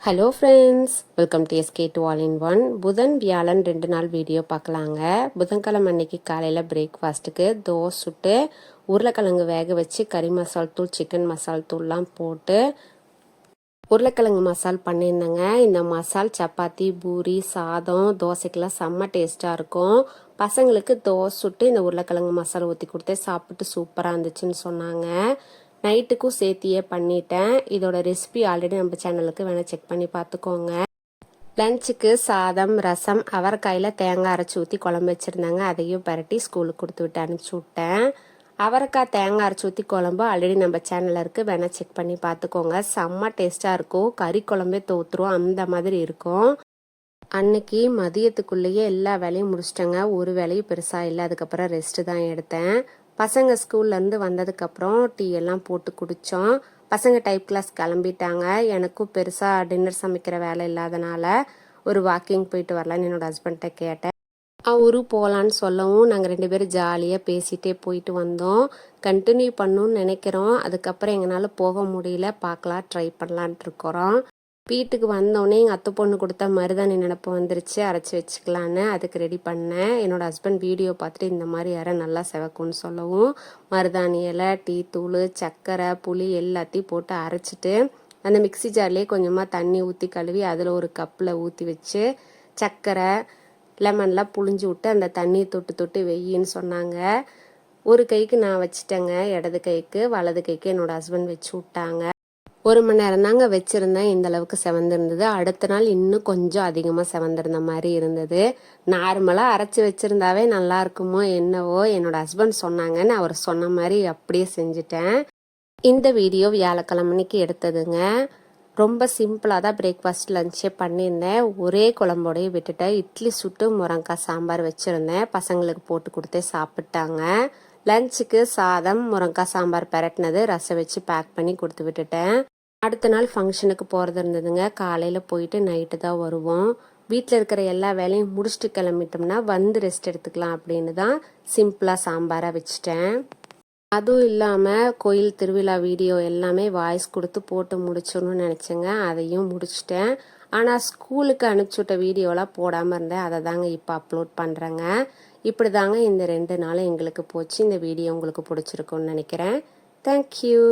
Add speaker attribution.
Speaker 1: Hello friends, welcome to SK to all in one. புதன் வியாழன் 2 நாள் வீடியோ பார்க்கலாங்க. புதன்கிழமை அன்னைக்கு காலையில் பிரேக்ஃபாஸ்ட்டுக்கு தோசை சுட்டு உருளைக்கிழங்கு வேக வச்சு கறி மசால் தூள் சிக்கன் மசால் தூள்லாம் போட்டு உருளைக்கிழங்கு மசால் பண்ணியிருந்தேங்க. இந்த மசால் சப்பாத்தி பூரி சாதம் தோசைக்கெல்லாம் செம்ம டேஸ்ட்டாக இருக்கும். பசங்களுக்கு தோசை சுட்டு இந்த உருளைக்கிழங்கு மசாலா ஊற்றி கொடுத்து சாப்பிட்டு சூப்பராக இருந்துச்சுன்னு சொன்னாங்க. நைட்டுக்கும் சேர்த்தியே பண்ணிட்டேன். இதோட ரெசிபி ஆல்ரெடி நம்ம சேனலுக்கு வேணால் செக் பண்ணி பார்த்துக்கோங்க. லஞ்சுக்கு சாதம் ரசம் அவரைக்காயில் தேங்காய் அரைச்சி ஊற்றி குழம்பு வச்சுருந்தாங்க. அதையும் பரட்டி ஸ்கூலுக்கு கொடுத்து விட்டு அனுப்பிச்சி விட்டேன். அவரைக்காய் தேங்காய் அரைச்சி ஊற்றி குழம்பு ஆல்ரெடி நம்ம சேனலில் இருக்குது, வேணால் செக் பண்ணி பார்த்துக்கோங்க. செம்ம டேஸ்ட்டாக இருக்கும். கறி குழம்பே தோற்றுரும், அந்த மாதிரி இருக்கும். அன்னைக்கு மதியத்துக்குள்ளேயே எல்லா வேலையும் முடிச்சிட்டேங்க. ஒரு வேலையும் பெருசாக இல்லை. அதுக்கப்புறம் ரெஸ்ட்டு தான் எடுத்தேன். பசங்க ஸ்கூல்லேருந்து வந்ததுக்கப்புறம் டீ எல்லாம் போட்டு குடித்தோம். பசங்க டைப் கிளாஸ் கிளம்பிட்டாங்க. எனக்கும் பெருசாக டின்னர் சமைக்கிற வேலை இல்லாதனால ஒரு வாக்கிங் போயிட்டு வரலான்னு என்னோடய ஹஸ்பண்ட்டை கேட்டேன். அவரு போகலான்னு சொல்லவும் நாங்கள் 2 பேரும் ஜாலியாக பேசிகிட்டே போயிட்டு வந்தோம். கண்டினியூ பண்ணணும்னு நினைக்கிறோம். அதுக்கப்புறம் எங்களால் போக முடியல, பார்க்கலாம், ட்ரை பண்ணலான்ட்டு இருக்கிறோம். வீட்டுக்கு வந்தோடனே எங்கள் அத்தை பொண்ணு கொடுத்த மருதாணி நினப்பு வந்துருச்சு, அரைச்சி வச்சுக்கலான்னு அதுக்கு ரெடி பண்ணேன். என்னோடய ஹஸ்பண்ட் வீடியோ பார்த்துட்டு இந்த மாதிரி அரை நல்லா செவக்கும்னு சொல்லவும் மருதாணி இலை டீ தூள் சர்க்கரை புளி எல்லாத்தையும் போட்டு அரைச்சிட்டு அந்த மிக்சி ஜார்லேயே கொஞ்சமாக தண்ணி ஊற்றி கழுவி அதில் ஒரு கப்பில் ஊற்றி வச்சு சர்க்கரை லெமன்லாம் புழிஞ்சு விட்டு அந்த தண்ணியை தொட்டு தொட்டு வெயின்னு சொன்னாங்க. ஒரு கைக்கு நான் வச்சுட்டேங்க, இடது கைக்கு. வலது கைக்கு என்னோடய ஹஸ்பண்ட் வச்சு விட்டாங்க. 1 மணி நேரம் தாங்க வச்சுருந்தேன். இந்த அளவுக்கு செவந்திருந்தது. அடுத்த நாள் இன்னும் கொஞ்சம் அதிகமாக செவந்திருந்த மாதிரி இருந்தது. நார்மலாக அரைச்சி வச்சுருந்தாவே நல்லா இருக்குமோ என்னவோ, என்னோடய ஹஸ்பண்ட் சொன்னாங்கன்னு அவர் சொன்ன மாதிரி அப்படியே செஞ்சுட்டேன். இந்த வீடியோ வியாழக்கிழமைக்கு எடுத்ததுங்க. ரொம்ப சிம்பிளாக தான் பிரேக்ஃபாஸ்ட் லஞ்சே பண்ணியிருந்தேன். ஒரே குழம்போடையே விட்டுட்டேன். இட்லி சுட்டு முருங்கைக்காய் சாம்பார் வச்சுருந்தேன். பசங்களுக்கு போட்டு கொடுத்தே சாப்பிட்டாங்க. லஞ்சுக்கு சாதம் முருங்கைக்காய் சாம்பார் பெரட்டினது ரசம் வச்சு பேக் பண்ணி கொடுத்து விட்டுட்டேன். அடுத்த நாள் ஃபங்க்ஷனுக்கு போகிறது இருந்ததுங்க. காலையில் போயிட்டு நைட்டு தான் வருவோம். வீட்டில் இருக்கிற எல்லா வேலையும் முடிச்சுட்டு கிளம்பிட்டோம்னா வந்து ரெஸ்ட் எடுத்துக்கலாம் அப்படின்னு தான் சிம்பிளாக சாம்பாராக வச்சுட்டேன். அதுவும் இல்லாமல் கோயில் திருவிழா வீடியோ எல்லாமே வாய்ஸ் கொடுத்து போட்டு முடிச்சிடணும்னு நினச்சேங்க. அதையும் முடிச்சிட்டேன். ஆனால் ஸ்கூலுக்கு அனுப்பிச்சி விட்ட வீடியோலாம் போடாமல் இருந்தேன். அதை தாங்க இப்போ அப்லோட் பண்ணுறேங்க. இப்படி தாங்க இந்த 2 நாளும் எங்களுக்கு போச்சு. இந்த வீடியோ உங்களுக்கு பிடிச்சிருக்குன்னு நினைக்கிறேன். தேங்க்யூ.